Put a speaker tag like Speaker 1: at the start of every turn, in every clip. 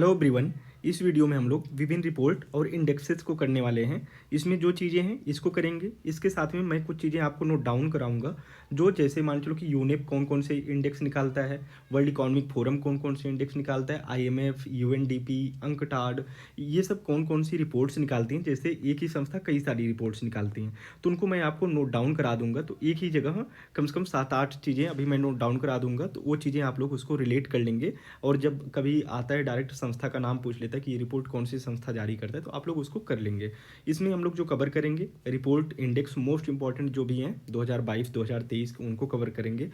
Speaker 1: Hello everyone. इस video में हम लोग विभिन्न रिपोर्ट और इंडेक्सेस को करने वाले हैं। इसमें जो चीज़ें हैं इसको करेंगे, इसके साथ में मैं कुछ चीज़ें आपको नोट डाउन कराऊंगा। जो जैसे मान चलो कि यूनेप कौन कौन से इंडेक्स निकालता है, वर्ल्ड इकोनॉमिक फोरम कौन कौन से इंडेक्स निकालता है, आईएमएफ, यूएनडीपी, अंकटाड, ये सब कौन कौन सी रिपोर्ट्स निकालती हैं। जैसे एक ही संस्था कई सारी रिपोर्ट्स निकालती हैं, तो उनको मैं आपको नोट डाउन करा दूंगा। तो एक ही जगह कम से कम 7-8 चीज़ें अभी मैं नोट डाउन करा दूंगा, तो वो चीज़ें आप लोग उसको रिलेट कर लेंगे। और जब कभी आता है डायरेक्ट संस्था का नाम पूछ लेता है कि ये रिपोर्ट कौन सी संस्था जारी करता है, तो आप लोग उसको कर लेंगे। इसमें हम लोग जो कवर करेंगे रिपोर्ट इंडेक्स मोस्ट इंपॉर्टेंट जो भी हैं 2022 2023 उनको कवर करेंगे।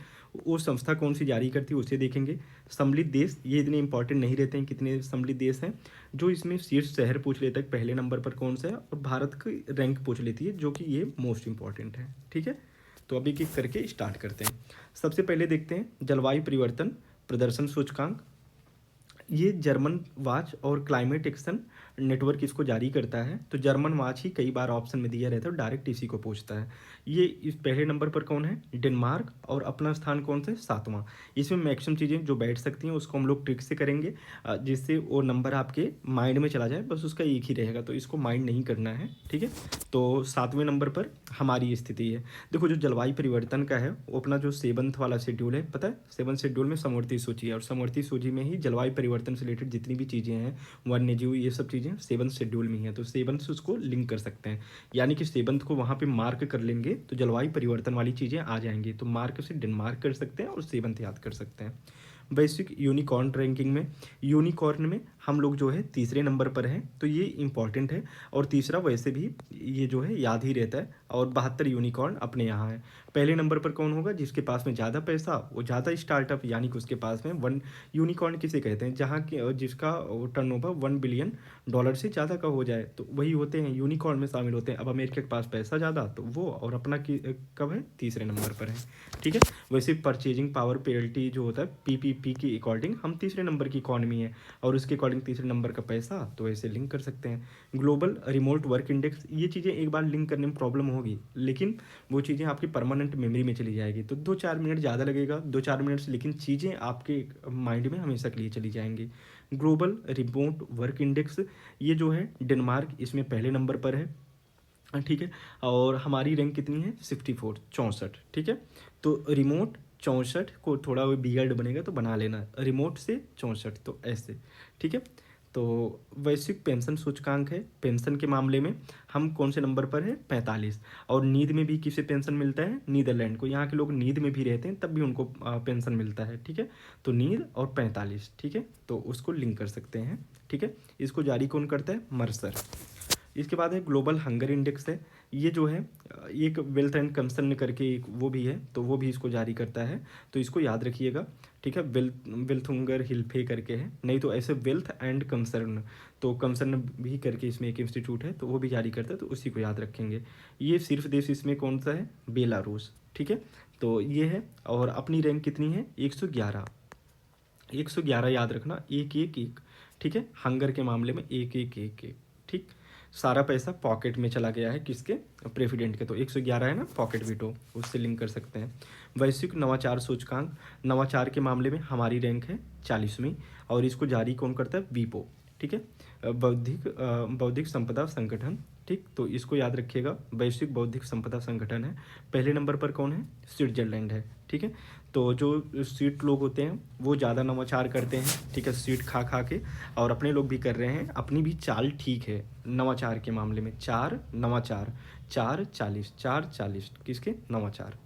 Speaker 1: वो संस्था कौन सी जारी करती है उसे देखेंगे। सम्मिलित देश ये इतने इंपॉर्टेंट नहीं रहते हैं, कितने सम्मिलित देश हैं। जो इसमें शीर्ष शहर पूछ लेता है पहले नंबर पर कौन सा है, और भारत की रैंक पूछ लेती है, जो कि ये मोस्ट इंपॉर्टेंट है। ठीक है, तो अभी एक करके स्टार्ट करते हैं। सबसे पहले देखते हैं जलवायु परिवर्तन प्रदर्शन सूचकांक। ये जर्मन वाच और क्लाइमेट एक्शन नेटवर्क इसको जारी करता है। तो जर्मन वाच ही कई बार ऑप्शन में दिया रहता है, डायरेक्ट इसी को पूछता है। ये इस पहले नंबर पर कौन है, डेनमार्क, और अपना स्थान कौन सा है, 7वां। इसमें मैक्सिमम चीज़ें जो बैठ सकती हैं उसको हम लोग ट्रिक से करेंगे, जिससे वो नंबर आपके माइंड में चला जाए, बस उसका एक ही रहेगा, तो इसको माइंड नहीं करना है। ठीक है, तो 7वें नंबर पर हमारी स्थिति है। देखो जो जलवायु परिवर्तन का है वो अपना जो 7th वाला शेड्यूल है, पता है 7th शेड्यूल में समवर्ती सूची है, और समवर्ती सूची में ही जलवायु परिवर्तन से रिलेटेड जितनी भी चीज़ें हैं, वन्य जीव, ये सब चीज़ें 7th शेड्यूल में ही है। तो 7th से उसको लिंक कर सकते हैं, यानी कि 7th को वहाँ पे मार्क कर लेंगे तो जलवायु परिवर्तन वाली चीज़ें आ जाएंगी। तो मार्क से डेनमार्क कर सकते हैं और 7th याद कर सकते हैं। वैश्विक यूनिकॉर्न रैंकिंग में यूनिकॉर्न में हम लोग जो है तीसरे नंबर पर हैं, तो ये इंपॉर्टेंट है। और तीसरा वैसे भी ये जो है याद ही रहता है, और 72 यूनिकॉर्न अपने यहाँ है। पहले नंबर पर कौन होगा, जिसके पास में ज़्यादा पैसा, वो ज़्यादा स्टार्टअप, यानी कि उसके पास में वन यूनिकॉर्न किसे कहते हैं, जहाँ की जिसका टर्नओवर $1 बिलियन से ज़्यादा का हो जाए, तो वही होते हैं यूनिकॉर्न में शामिल होते हैं। अब अमेरिका के पास पैसा ज़्यादा, तो वो, और अपना कब है, तीसरे नंबर पर है। ठीक है, वैसे परचेजिंग पावर पेरिटी जो होता है पीपीपी के अकॉर्डिंग हम तीसरे नंबर की इकॉनमी है, और उसके अकॉर्डिंग तीसरे नंबर का पैसा, तो ऐसे लिंक कर सकते हैं। ग्लोबल रिमोट वर्क इंडेक्स, ये चीज़ें एक बार लिंक करने में प्रॉब्लम होगी, लेकिन वो चीज़ें आपकी परमानेंट मेमोरी में चली जाएगी। तो 2-4 मिनट ज़्यादा लगेगा, 2-4 मिनट से, लेकिन चीज़ें आपके माइंड में हमेशा के लिए चली जाएंगी। ग्लोबल रिमोट वर्क इंडेक्स, ये जो है डेनमार्क इसमें पहले नंबर पर है। ठीक है, और हमारी रैंक कितनी है, 64 64। ठीक है, तो रिमोट 64 को थोड़ा वो बियर्ड बनेगा तो बना लेना, रिमोट से 64, तो ऐसे। ठीक है, तो वैश्विक पेंशन सूचकांक है, पेंशन के मामले में हम कौन से नंबर पर है, 45। और नींद में भी किसे पेंशन मिलता है, नीदरलैंड को। यहाँ के लोग नींद में भी रहते हैं तब भी उनको पेंशन मिलता है। ठीक है, तो नींद और 45। ठीक है, तो उसको लिंक कर सकते हैं। ठीक है, इसको जारी कौन करता है, मर्सर। इसके बाद है ग्लोबल हंगर इंडेक्स है। ये जो है एक वेल्थ एंड कंसर्न करके एक वो भी है, तो वो भी इसको जारी करता है, तो इसको याद रखिएगा। ठीक है, वेल्थ वेल्थ हंगर हिल्फे करके है, नहीं तो ऐसे वेल्थ एंड कंसर्न, तो कंसर्न भी करके इसमें एक इंस्टीट्यूट है, तो वो भी जारी करता है, तो उसी को याद रखेंगे। ये सिर्फ देश इसमें कौन सा है, बेलारूस। ठीक है, तो ये है, और अपनी रैंक कितनी है, 111। 111 याद रखना, 111। ठीक है, हंगर के मामले में 1111। ठीक, सारा पैसा पॉकेट में चला गया है, किसके, प्रेसिडेंट के, तो 111 है ना, पॉकेट वीटो, उससे लिंक कर सकते हैं। वैश्विक नवाचार सूचकांक, नवाचार के मामले में हमारी रैंक है 40वीं, और इसको जारी कौन करता है, वीपो। ठीक है, बौद्धिक संपदा संगठन। ठीक, तो इसको याद रखिएगा, वैश्विक बौद्धिक संपदा संगठन है। पहले नंबर पर कौन है, स्विट्जरलैंड है। ठीक है, तो जो स्वीट लोग होते हैं वो ज़्यादा नवाचार करते हैं। ठीक है, स्वीट खा खा के, और अपने लोग भी कर रहे हैं, अपनी भी चाल ठीक है नवाचार के मामले में। 4 नवाचार, 440, 440 किसके, नवाचार।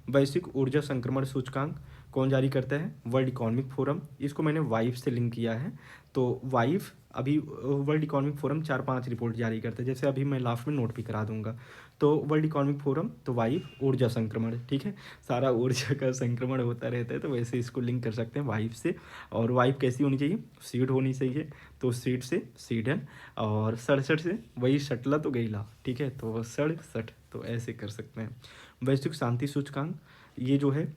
Speaker 1: वैश्विक ऊर्जा संक्रमण सूचकांक कौन जारी करता है, वर्ल्ड इकोनॉमिक फोरम। इसको मैंने वाइफ से लिंक किया है, तो वाइफ अभी वर्ल्ड इकोनॉमिक फोरम 4-5 रिपोर्ट जारी करता है, जैसे अभी मैं लास्ट में नोट भी करा दूंगा। तो वर्ल्ड इकोनॉमिक फोरम, तो वाइफ ऊर्जा संक्रमण। ठीक है, सारा ऊर्जा का संक्रमण होता रहता है, तो वैसे इसको लिंक कर सकते हैं वाइफ से। और वाइफ कैसी होनी चाहिए, सीड होनी चाहिए, तो सीड से सीडन, और 67 से वही शटला तो गईला। ठीक है, तो 67, तो ऐसे कर सकते हैं। वैश्विक शांति सूचकांक, ये जो है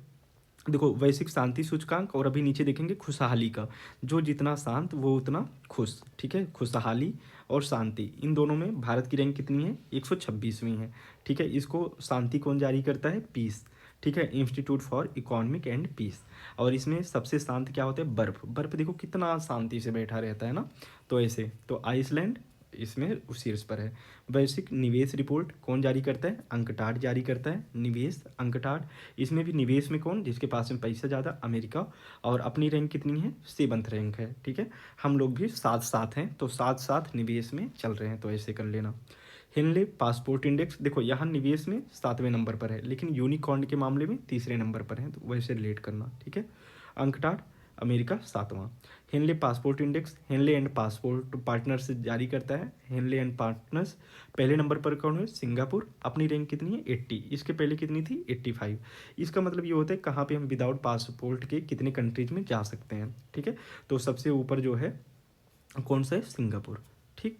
Speaker 1: देखो वैश्विक शांति सूचकांक, और अभी नीचे देखेंगे खुशहाली का, जो जितना शांत वो उतना खुश। ठीक है, खुशहाली और शांति, इन दोनों में भारत की रैंक कितनी है, 126वीं है। ठीक है, इसको शांति कौन जारी करता है, पीस। ठीक है, Institute for Economic and Peace. और इसमें सबसे शांत क्या होता है, बर्फ। बर्फ देखो कितना शांति से बैठा रहता है ना, तो ऐसे तो आइसलैंड इसमें शीर्ष पर है। वैश्विक निवेश रिपोर्ट कौन जारी करता है, अंकटाड जारी करता है, निवेश अंकटाड। इसमें भी निवेश में कौन, जिसके पास में पैसा ज़्यादा, अमेरिका। और अपनी रैंक कितनी है, 7th रैंक है। ठीक है, हम लोग भी साथ साथ हैं, तो साथ साथ निवेश में चल रहे हैं, तो ऐसे कर लेना। हिनले पासपोर्ट इंडेक्स देखो यहाँ निवेश में 7वें नंबर पर है, लेकिन यूनिकॉर्न के मामले में 3रे नंबर पर है, तो वैसे रिलेट करना। ठीक है, अंकटाड अमेरिका 7वां। Henley passport index Henley and passport partners जारी करता है। हेनले एंड पार्टनर्स पहले नंबर पर कौन है, सिंगापुर। अपनी रैंक कितनी है, 80। इसके पहले कितनी थी, 85। इसका मतलब ये होता है कहाँ पे हम विदाउट पासपोर्ट के कितने कंट्रीज में जा सकते हैं। ठीक है, तो सबसे ऊपर जो है कौन सा है, सिंगापुर। ठीक,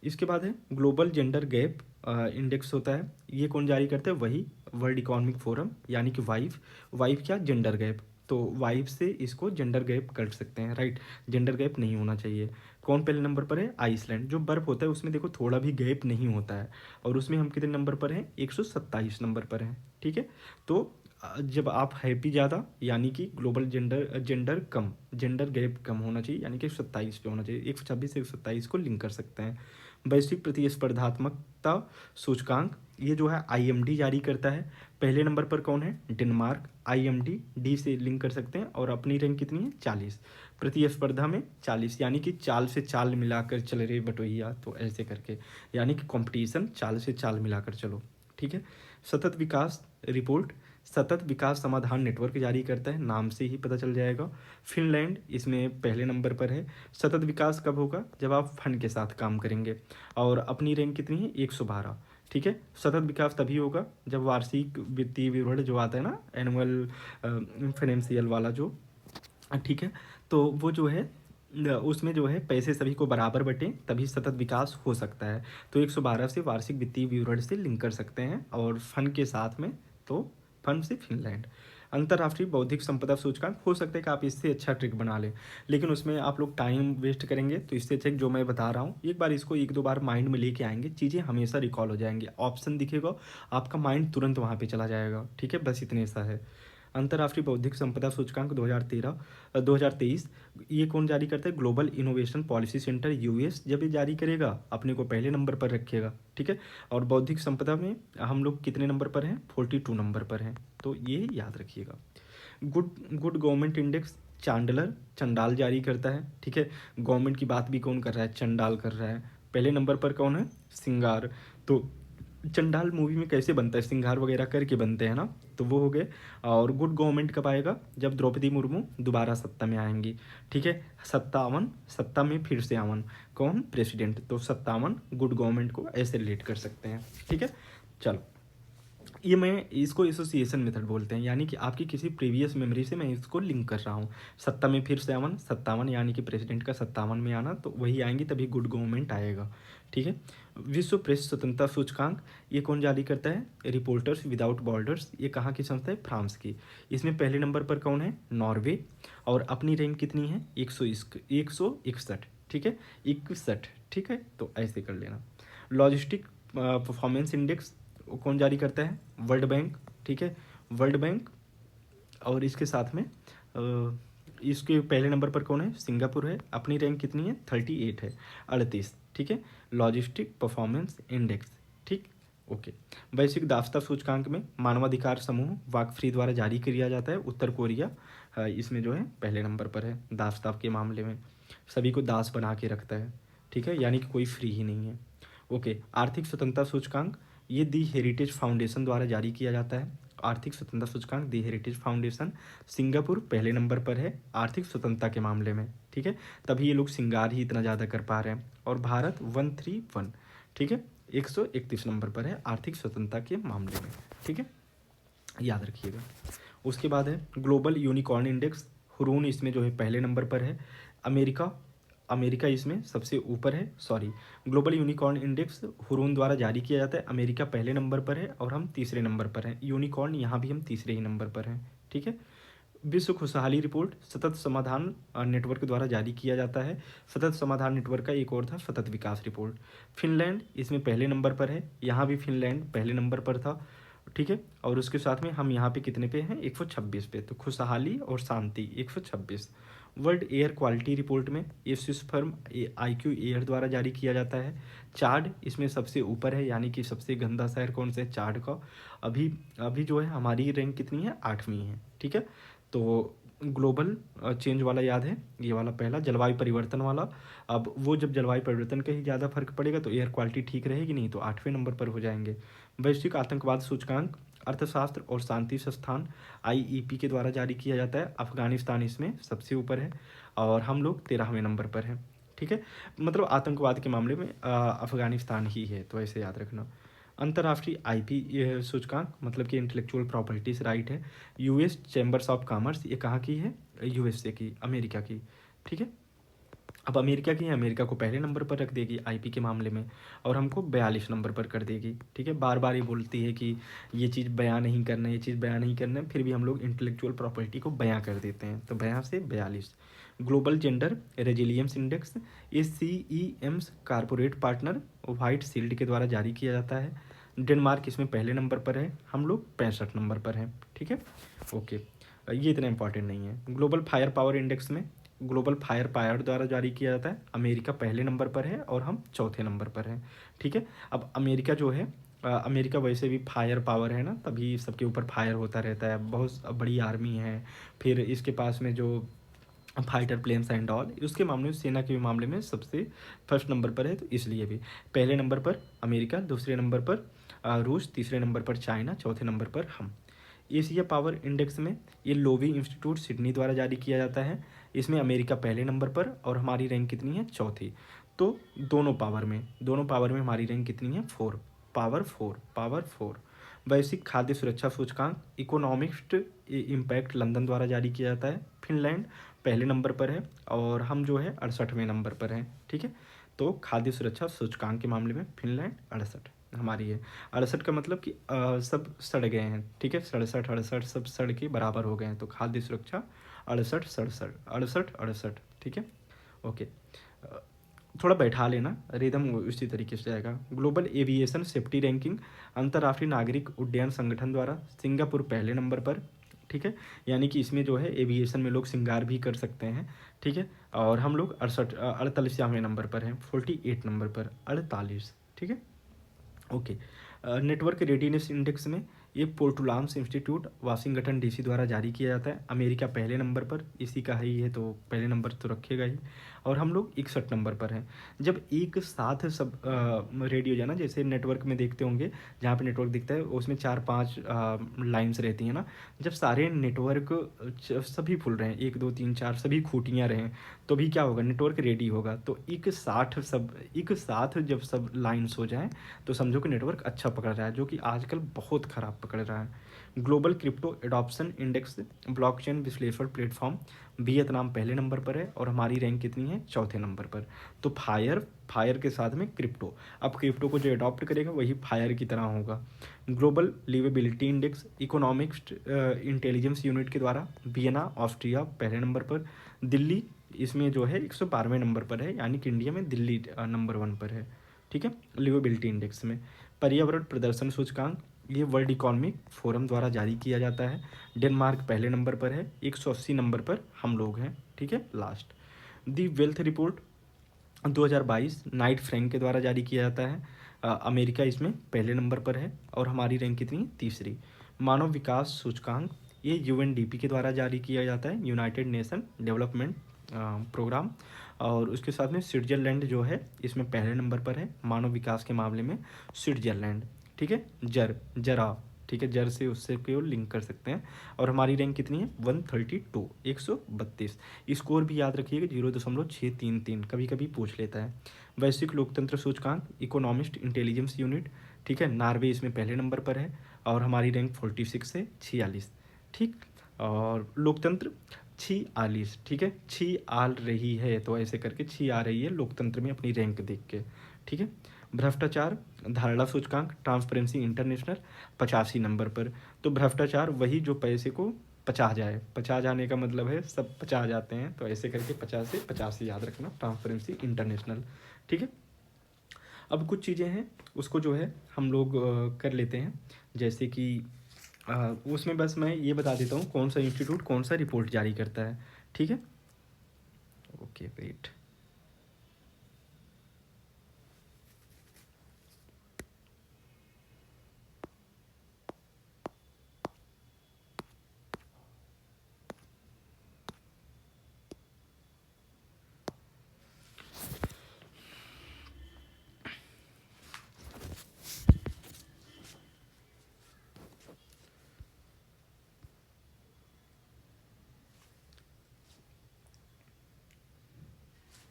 Speaker 1: इसके बाद है ग्लोबल जेंडर गैप इंडेक्स होता है। ये कौन जारी करता है, वही वर्ल्ड इकोनॉमिक फोरम, यानी कि वाइफ। वाइफ क्या, जेंडर गैप। तो वाइफ से इसको जेंडर गैप कर सकते हैं, राइट। जेंडर गैप नहीं होना चाहिए। कौन पहले नंबर पर है, आइसलैंड। जो बर्फ होता है उसमें देखो थोड़ा भी गैप नहीं होता है, और उसमें हम कितने नंबर पर हैं, 127 नंबर पर हैं। ठीक है, तो जब आप हैप्पी ज़्यादा, यानी कि ग्लोबल जेंडर जेंडर कम, जेंडर गैप कम होना चाहिए, यानी कि 127 पे होना चाहिए। 126 से 127 को लिंक कर सकते हैं। वैश्विक प्रतिस्पर्धात्मकता सूचकांक, ये जो है आईएमडी जारी करता है। पहले नंबर पर कौन है, डेनमार्क। आईएमडी डी से लिंक कर सकते हैं, और अपनी रैंक कितनी है, 40। प्रतिस्पर्धा में 40, यानी कि चाल से चाल मिलाकर चल रहे बटोहिया, तो ऐसे करके, यानी कि कंपटीशन चाल से चाल मिलाकर चलो। ठीक है, सतत विकास रिपोर्ट सतत विकास समाधान नेटवर्क जारी करता है, नाम से ही पता चल जाएगा। फिनलैंड इसमें पहले नंबर पर है। सतत विकास कब होगा, जब आप फंड के साथ काम करेंगे। और अपनी रैंक कितनी है, 112। ठीक है, सतत विकास तभी होगा जब वार्षिक वित्तीय विवरण जो आता है ना, एनुअल फाइनेंशियल वाला जो, ठीक है, तो वो जो है उसमें जो है पैसे सभी को बराबर बटें, तभी सतत विकास हो सकता है। तो 112 से वार्षिक वित्तीय विवरण से लिंक कर सकते हैं, और फंड के साथ में तो फंड से फिनलैंड। अंतर्राष्ट्रीय बौद्धिक संपदा सूचकांक, हो सकता है कि आप इससे अच्छा ट्रिक बना लें, लेकिन उसमें आप लोग टाइम वेस्ट करेंगे, तो इससे अच्छा जो मैं बता रहा हूँ, एक बार इसको 1-2 बार माइंड में लेके आएंगे, चीज़ें हमेशा रिकॉल हो जाएंगी। ऑप्शन दिखेगा, आपका माइंड तुरंत वहाँ पे चला जाएगा। ठीक है, बस इतने सा है। अंतर्राष्ट्रीय बौद्धिक संपदा सूचकांक 2023, ये कौन जारी करता है, global innovation policy centre US. जब ये जारी करेगा अपने को पहले नंबर पर रखेगा। ठीक है, और बौद्धिक संपदा में हम लोग कितने नंबर पर हैं, 42 नंबर पर हैं, तो ये याद रखिएगा। Good good government index Chandler चंडाल जारी करता है। ठीक है, गवर्नमेंट की बात भी कौन कर रहा है, चंडाल कर रहा है। पहले नंबर पर कौन है, सिंगार। तो चंडाल मूवी में कैसे बनता है, सिंगार वगैरह करके बनते हैं ना, तो वो हो गए। और गुड गवर्नमेंट कब आएगा, जब द्रौपदी मुर्मू दोबारा सत्ता में आएंगी। ठीक है, 57 सत्ता में फिर से आवन, कौन, प्रेसिडेंट। तो 57 गुड गवर्नमेंट को ऐसे रिलेट कर सकते हैं। ठीक है, चलो, ये मैं इसको एसोसिएशन मेथड बोलते हैं, यानी कि आपकी किसी प्रीवियस मेमोरी से मैं इसको लिंक कर रहा हूँ। सत्ता में फिर से आवन, 57, यानी कि प्रेसिडेंट का 57 में आना, तो वही आएंगी तभी गुड गवर्नमेंट आएगा। ठीक है, विश्व प्रेस स्वतंत्रता सूचकांक, ये कौन जारी करता है, रिपोर्टर्स विदाउट बॉर्डर्स। ये कहाँ की संस्था है, फ्रांस की। इसमें पहले नंबर पर कौन है, नॉर्वे। और अपनी रैंक कितनी है, 161। ठीक है, 61। ठीक है, तो ऐसे कर लेना। लॉजिस्टिक परफॉर्मेंस इंडेक्स कौन जारी करता है, वर्ल्ड बैंक। ठीक है, वर्ल्ड बैंक। और इसके साथ में इसके पहले नंबर पर कौन है, सिंगापुर है। अपनी रैंक कितनी है, 38 है, 38। ठीक है, लॉजिस्टिक परफॉर्मेंस इंडेक्स। ठीक, ओके। वैश्विक दासता सूचकांक में मानवाधिकार समूह वाकफ्री द्वारा जारी किया जाता है, उत्तर कोरिया इसमें जो है पहले नंबर पर है। दासता के मामले में सभी को दास बना के रखता है। ठीक है, यानी कि कोई फ्री ही नहीं है। ओके, आर्थिक स्वतंत्रता सूचकांक, ये दी हेरिटेज फाउंडेशन द्वारा जारी किया जाता है। आर्थिक स्वतंत्रता सूचकांक दी हेरिटेज फाउंडेशन, सिंगापुर पहले नंबर पर है आर्थिक स्वतंत्रता के मामले में। ठीक है, तभी ये लोग सिंगार ही इतना ज़्यादा कर पा रहे हैं। और भारत 131, ठीक है, 131 नंबर पर है आर्थिक स्वतंत्रता के मामले में। ठीक है, याद रखिएगा। उसके बाद है ग्लोबल यूनिकॉर्न इंडेक्स, हुरून इसमें जो है पहले नंबर पर है। अमेरिका अमेरिका इसमें सबसे ऊपर है, sorry. Global unicorn index Hurun द्वारा जारी किया जाता है, अमेरिका पहले नंबर पर है और हम तीसरे नंबर पर हैं। यूनिकॉर्न यहाँ भी हम तीसरे ही नंबर पर हैं। ठीक है, विश्व खुशहाली रिपोर्ट सतत समाधान नेटवर्क द्वारा जारी किया जाता है। सतत समाधान नेटवर्क का एक और था सतत विकास रिपोर्ट। फिनलैंड इसमें पहले नंबर पर है, यहाँ भी फिनलैंड पहले नंबर पर था। ठीक है। और उसके साथ में हम यहाँ पे कितने पे हैं, 126 पे, तो खुशहाली और शांति 126। वर्ल्ड एयर क्वालिटी रिपोर्ट में ये स्विस फर्म IQ एयर द्वारा जारी किया जाता है। चार्ड इसमें सबसे ऊपर है, यानी कि सबसे गंदा शहर कौन सा है, चार्ड का। अभी अभी जो है हमारी रैंक कितनी है, 8वीं है, ठीक है। तो ग्लोबल चेंज वाला याद है, ये वाला पहला जलवायु परिवर्तन वाला। अब वो जब जलवायु परिवर्तन का ही ज़्यादा फर्क पड़ेगा तो एयर क्वालिटी ठीक रहेगी नहीं, तो 8वें नंबर पर हो जाएंगे। वैश्विक आतंकवाद सूचकांक अर्थशास्त्र और शांति संस्थान IEP के द्वारा जारी किया जाता है। अफगानिस्तान इसमें सबसे ऊपर है और हम लोग 13वें नंबर पर हैं, ठीक है। मतलब आतंकवाद के मामले में अफगानिस्तान ही है, तो ऐसे याद रखना। अंतर्राष्ट्रीय IP सूचकांक मतलब कि इंटेलेक्चुअल प्रॉपर्टीज राइट है। US चैम्बर्स ऑफ कॉमर्स, ये कहाँ की है, USA की, अमेरिका की, ठीक है। अब अमेरिका की है, अमेरिका को पहले नंबर पर रख देगी IP के मामले में, और हमको 42 नंबर पर कर देगी, ठीक है। बार बार ये बोलती है कि ये चीज़ बयां नहीं करना, ये चीज़ बयां नहीं करना, फिर भी हम लोग इंटेलेक्चुअल प्रॉपर्टी को बयां कर देते हैं, तो बयां से 42। ग्लोबल जेंडर रेजिलियंस इंडेक्स, ये CEM's corporate partner white shield के द्वारा जारी किया जाता है। डेनमार्क इसमें पहले नंबर पर है, हम लोग 65 नंबर पर हैं, ठीक है। ओके, ये इतना इंपॉर्टेंट नहीं है। ग्लोबल फायर पावर इंडेक्स में ग्लोबल फायर पावर द्वारा जारी किया जाता है। अमेरिका पहले नंबर पर है और हम चौथे नंबर पर हैं, ठीक है। अब अमेरिका जो है, अमेरिका वैसे भी फायर पावर है ना, तभी सबके ऊपर फायर होता रहता है, बहुत बड़ी आर्मी है। फिर इसके पास में जो फाइटर प्लेन्स एंड ऑल, उसके मामले में, सेना के मामले में सबसे फर्स्ट नंबर पर है, तो इसलिए भी पहले नंबर पर अमेरिका, दूसरे नंबर पर रूस, तीसरे नंबर पर चाइना, चौथे नंबर पर हम। एशिया पावर इंडेक्स में ये लोवी इंस्टीट्यूट सिडनी द्वारा जारी किया जाता है। इसमें अमेरिका पहले नंबर पर और हमारी रैंक कितनी है, चौथी। तो दोनों पावर में हमारी रैंक कितनी है, 4, पावर 4। वैश्विक खाद्य सुरक्षा सूचकांक इकोनॉमिस्ट इम्पैक्ट लंदन द्वारा जारी किया जाता है। फिनलैंड पहले नंबर पर है और हम जो है 68वें नंबर पर हैं, ठीक है। तो खाद्य सुरक्षा सूचकांक के मामले में फिनलैंड 68 हमारी है। 68 का मतलब कि सब सड़ गए हैं, ठीक है, 67 सब सड़ के बराबर हो गए हैं, तो खाद्य सुरक्षा 68 ठीक है। ओके, थोड़ा बैठा लेना, रिदम उसी तरीके से जाएगा। ग्लोबल एविएशन सेफ्टी रैंकिंग अंतर्राष्ट्रीय नागरिक उड्डयन संगठन द्वारा सिंगापुर पहले नंबर पर, ठीक है। यानी कि इसमें जो है एविएशन में लोग श्रृंगार भी कर सकते हैं, ठीक है। और हम लोग 48वें नंबर पर हैं, 48 नंबर पर, 48, ठीक है। ओके, नेटवर्क रेडीनेस इंडेक्स में ये पोर्टुलान्स इंस्टीट्यूट वाशिंगटन DC द्वारा जारी किया जाता है। अमेरिका पहले नंबर पर, इसी का ही है तो पहले नंबर तो रखेगा ही, और हम लोग 61 नंबर पर हैं। जब एक साथ सब रेडियो जाना, जैसे नेटवर्क में देखते होंगे, जहाँ पे नेटवर्क दिखता है उसमें 4-5 लाइन्स रहती हैं ना, जब सारे नेटवर्क सभी फुल रहे हैं, 1 2 3 4 सभी खूटियाँ रहें, तो भी क्या होगा, नेटवर्क रेडी होगा। तो एक साथ जब सब लाइन्स हो जाएँ तो समझो कि नेटवर्क अच्छा पकड़ रहा है, जो कि आजकल बहुत ख़राब पकड़ रहा है। Global crypto adoption index blockchain विश्लेषण प्लेटफॉर्म वियतनाम पहले नंबर पर है और हमारी रैंक कितनी है, चौथे नंबर पर। तो फायर के साथ में क्रिप्टो, अब क्रिप्टो को जो अडॉप्ट करेगा वही फायर की तरह होगा। Global liveability index economics intelligence unit के द्वारा वियना ऑस्ट्रिया पहले नंबर पर। दिल्ली इसमें जो है 112वें नंबर पर है, यानी कि इंडिया में दिल्ली नंबर 1 पर है, ठीक है। लिवेबिलिटी इंडेक्स में पर्यावरण प्रदर्शन सूचकांक ये वर्ल्ड इकोनॉमिक फोरम द्वारा जारी किया जाता है। डेनमार्क पहले नंबर पर है, 180 नंबर पर हम लोग हैं, ठीक है। लास्ट दी वेल्थ रिपोर्ट 2022 नाइट फ्रैंक के द्वारा जारी किया जाता है। अमेरिका इसमें पहले नंबर पर है और हमारी रैंक कितनी, तीसरी। मानव विकास सूचकांक ये UNDP के द्वारा जारी किया जाता है, यूनाइटेड नेशन डेवलपमेंट प्रोग्राम, और उसके साथ में स्विट्जरलैंड जो है इसमें पहले नंबर पर है मानव विकास के मामले में, स्विट्जरलैंड, ठीक है। जरा, ठीक है, जर से उससे केवल लिंक कर सकते हैं, और हमारी रैंक कितनी है, 132, 132। स्कोर भी याद रखिएगा 0.633, कभी कभी पूछ लेता है। वैश्विक लोकतंत्र सूचकांक इकोनॉमिस्ट इंटेलिजेंस यूनिट, ठीक है, नॉर्वे इसमें पहले नंबर पर है और हमारी रैंक 46 से 46, ठीक। और लोकतंत्र 46, ठीक है, 6 आ रही है, तो ऐसे करके 6 आ रही है लोकतंत्र में अपनी रैंक देख के, ठीक है। भ्रष्टाचार धारणा सूचकांक ट्रांसपेरेंसी इंटरनेशनल 85 नंबर पर। तो भ्रष्टाचार वही जो पैसे को 50 जाने का मतलब है सब 50 जाते हैं, तो ऐसे करके 50 से 85 याद रखना, ट्रांसपेरेंसी इंटरनेशनल, ठीक है। अब कुछ चीज़ें हैं उसको जो है हम लोग कर लेते हैं। जैसे कि उसमें बस मैं ये बता देता हूँ कौन सा इंस्टीट्यूट कौन सा रिपोर्ट जारी करता है, ठीक है। Okay wait.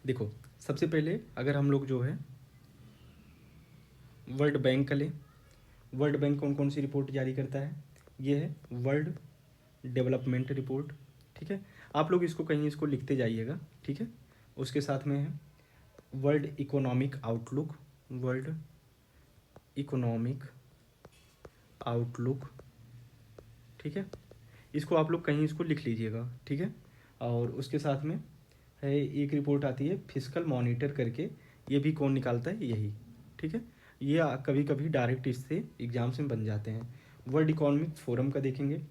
Speaker 1: देखो, सबसे पहले अगर हम लोग जो है वर्ल्ड बैंक का लें, वर्ल्ड बैंक कौन कौन सी रिपोर्ट जारी करता है, ये है वर्ल्ड डेवलपमेंट रिपोर्ट, ठीक है। आप लोग इसको कहीं इसको लिखते जाइएगा, ठीक है। उसके साथ में है world economic outlook, world economic outlook, ठीक है। इसको आप लोग कहीं इसको लिख लीजिएगा, ठीक है। और उसके साथ में है एक रिपोर्ट आती है फिस्कल मॉनिटर करके, ये भी कौन निकालता है, यही, ठीक है। ये कभी कभी डायरेक्ट इससे एग्जाम्स में बन जाते हैं। वर्ल्ड इकोनॉमिक फोरम का देखेंगे,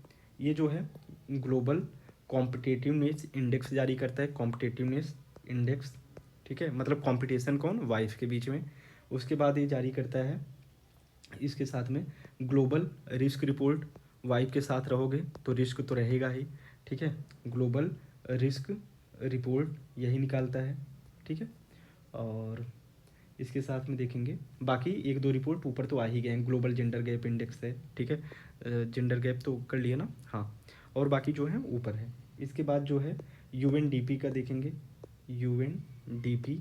Speaker 1: ये जो है ग्लोबल कॉम्पिटिटिवनेस इंडेक्स जारी करता है, कॉम्पिटिटिवनेस इंडेक्स, ठीक है, मतलब कंपटीशन कौन, वाइफ के बीच में। उसके बाद ये जारी करता है इसके साथ में ग्लोबल रिस्क रिपोर्ट, वाइफ के साथ रहोगे तो रिस्क तो रहेगा ही, ठीक है। ग्लोबल रिस्क रिपोर्ट यही निकालता है, ठीक है। और इसके साथ में देखेंगे बाकी एक दो रिपोर्ट ऊपर तो आ ही गए हैं, ग्लोबल जेंडर गैप इंडेक्स है, ठीक है। जेंडर गैप तो कर लिए ना, हाँ। और बाकी जो है ऊपर है। इसके बाद जो है यूएनडीपी का देखेंगे, यूएनडीपी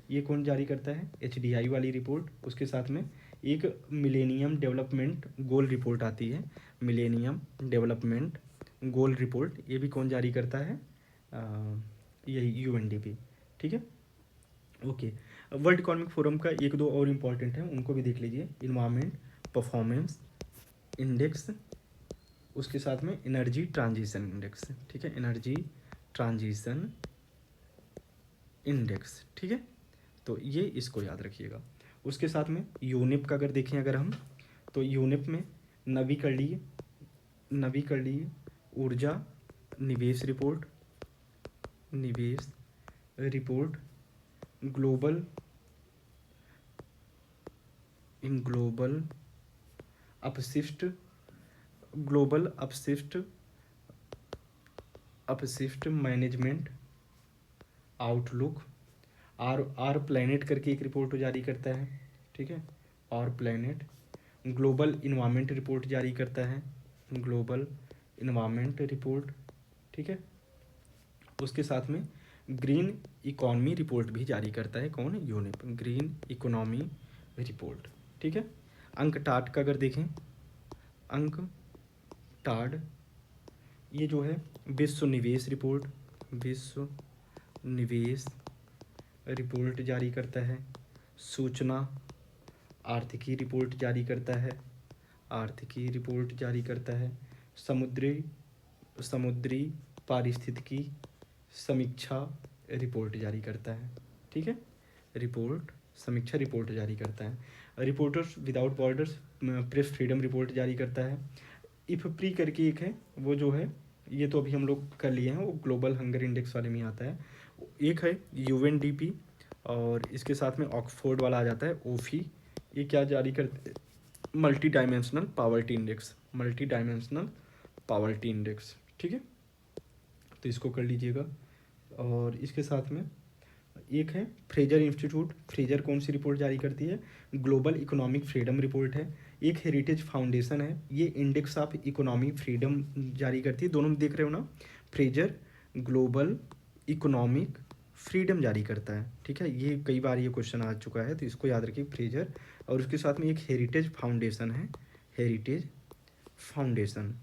Speaker 1: ये कौन जारी करता है, एचडीआई वाली रिपोर्ट। उसके साथ में एक मिलेनियम डेवलपमेंट गोल रिपोर्ट आती है, मिलेनियम डेवलपमेंट गोल रिपोर्ट, ये भी कौन जारी करता है, यही यूएनडीपी, ठीक है। ओके, वर्ल्ड इकोनॉमिक फोरम का एक दो और इम्पॉर्टेंट है, उनको भी देख लीजिए। इन्वायरमेंट परफॉर्मेंस इंडेक्स, उसके साथ में एनर्जी ट्रांजिशन इंडेक्स, ठीक है, एनर्जी ट्रांजिशन इंडेक्स, ठीक है। तो ये इसको याद रखिएगा। उसके साथ में यूनिप का अगर देखें अगर हम, तो यूनिप में नवीकरणीय ऊर्जा निवेश रिपोर्ट, निवेश रिपोर्ट, ग्लोबल इन अपशिष्ट ग्लोबल अपशिष्ट मैनेजमेंट आउटलुक, आर प्लैनेट करके एक रिपोर्ट जारी करता है, ठीक है, our planet. Global environment report जारी करता है, ग्लोबल इन्वायरमेंट रिपोर्ट, ठीक है। उसके साथ में ग्रीन इकोनॉमी रिपोर्ट भी जारी करता है, कौन, यूनिप, ग्रीन इकोनॉमी रिपोर्ट, ठीक है। अंक टाट का अगर देखें, अंक टाड ये जो है विश्व निवेश रिपोर्ट, विश्व निवेश रिपोर्ट जारी करता है। सूचना आर्थिकी रिपोर्ट जारी करता है, आर्थिकी रिपोर्ट जारी करता है। समुद्री समुद्री पारिस्थितिकी समीक्षा रिपोर्ट जारी करता है, ठीक है, रिपोर्ट समीक्षा रिपोर्ट जारी करता है। Reporters without borders press freedom report जारी करता है। इफ प्री करके एक है, वो जो है ये तो अभी हम लोग कर लिए हैं, वो ग्लोबल हंगर इंडेक्स वाले में आता है। एक है यूएनडीपी, और इसके साथ में ऑक्सफोर्ड वाला आ जाता है, ओफी। ये क्या जारी करते हैं, multi dimensional poverty index, multi dimensional poverty index, ठीक है। तो इसको कर लीजिएगा। और इसके साथ में एक है फ्रेजर इंस्टीट्यूट, फ्रेजर कौन सी रिपोर्ट जारी करती है, ग्लोबल इकोनॉमिक फ्रीडम रिपोर्ट है। एक हेरिटेज फाउंडेशन है, ये इंडेक्स ऑफ इकोनॉमिक फ्रीडम जारी करती है, दोनों देख रहे हो ना, फ्रेजर ग्लोबल इकोनॉमिक फ्रीडम जारी करता है, ठीक है। ये कई बार ये क्वेश्चन आ चुका है, तो इसको याद रखिए, फ्रेजर। और उसके साथ में एक हेरिटेज फाउंडेशन है, हेरिटेज फाउंडेशन,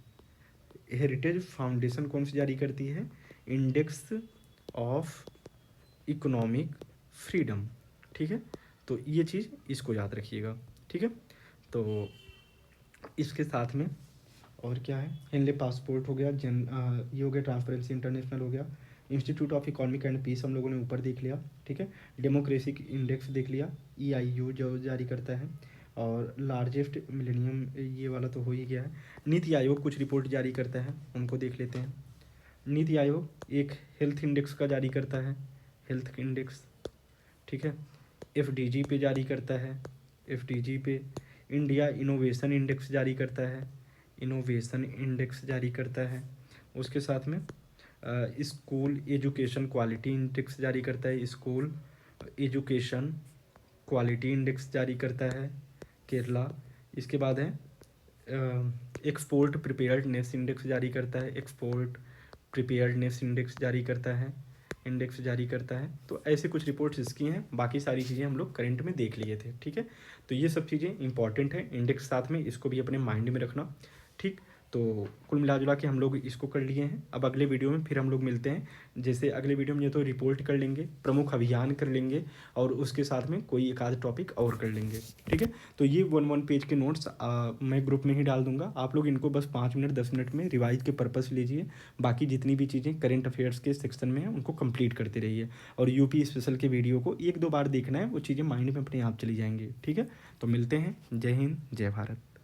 Speaker 1: हेरिटेज फाउंडेशन कौन सी जारी करती है, इंडेक्स ऑफ इकोनॉमिक फ्रीडम, ठीक है। तो ये चीज़ इसको याद रखिएगा, ठीक है। तो इसके साथ में और क्या है, हेनले पासपोर्ट हो गया, ये हो गया, ट्रांसपेरेंसी इंटरनेशनल हो गया, Institute of Economic and Peace हम लोगों ने ऊपर देख लिया, ठीक है। डेमोक्रेसी इंडेक्स देख लिया, EIU जो जारी करता है। और लार्जेस्ट मिलेनियम ये वाला तो हो ही गया है। नीति आयोग कुछ रिपोर्ट जारी करता है, उनको देख लेते हैं। नीति आयोग एक हेल्थ इंडेक्स का जारी करता है, हेल्थ इंडेक्स, ठीक है। एफडीजी पे जारी करता है, एफडीजी पे। इंडिया इनोवेशन इंडेक्स जारी करता है, इनोवेशन इंडेक्स जारी करता है। उसके साथ में स्कूल एजुकेशन क्वालिटी इंडेक्स जारी करता है, स्कूल एजुकेशन क्वालिटी इंडेक्स जारी करता है केरला। इसके बाद है एक्सपोर्ट प्रिपेयर्डनेस इंडेक्स जारी करता है, एक्सपोर्ट प्रिपेयर्डनेस इंडेक्स जारी करता है, इंडेक्स जारी करता है। तो ऐसे कुछ रिपोर्ट्स इसकी हैं, बाकी सारी चीज़ें हम लोग करंट में देख लिए थे, ठीक है। तो ये सब चीज़ें इंपॉर्टेंट है, इंडेक्स साथ में इसको भी अपने माइंड में रखना, ठीक। तो कुल मिला जुला के हम लोग इसको कर लिए हैं। अब अगले वीडियो में फिर हम लोग मिलते हैं। जैसे अगले वीडियो में ये तो रिपोर्ट कर लेंगे, प्रमुख अभियान कर लेंगे, और उसके साथ में कोई एक आध टॉपिक और कर लेंगे, ठीक है। तो ये 1 पेज के नोट्स मैं ग्रुप में ही डाल दूंगा, आप लोग इनको बस 5 मिनट 10 मिनट में रिवाइज के पर्पस लीजिए। बाकी जितनी भी चीज़ें करेंट अफेयर्स के सेक्शन में हैं उनको कंप्लीट करते रहिए, और यूपी स्पेशल के वीडियो को 1-2 बार देखना है, वो चीज़ें माइंड में अपने आप चली जाएंगी, ठीक है। तो मिलते हैं। जय हिंद, जय भारत।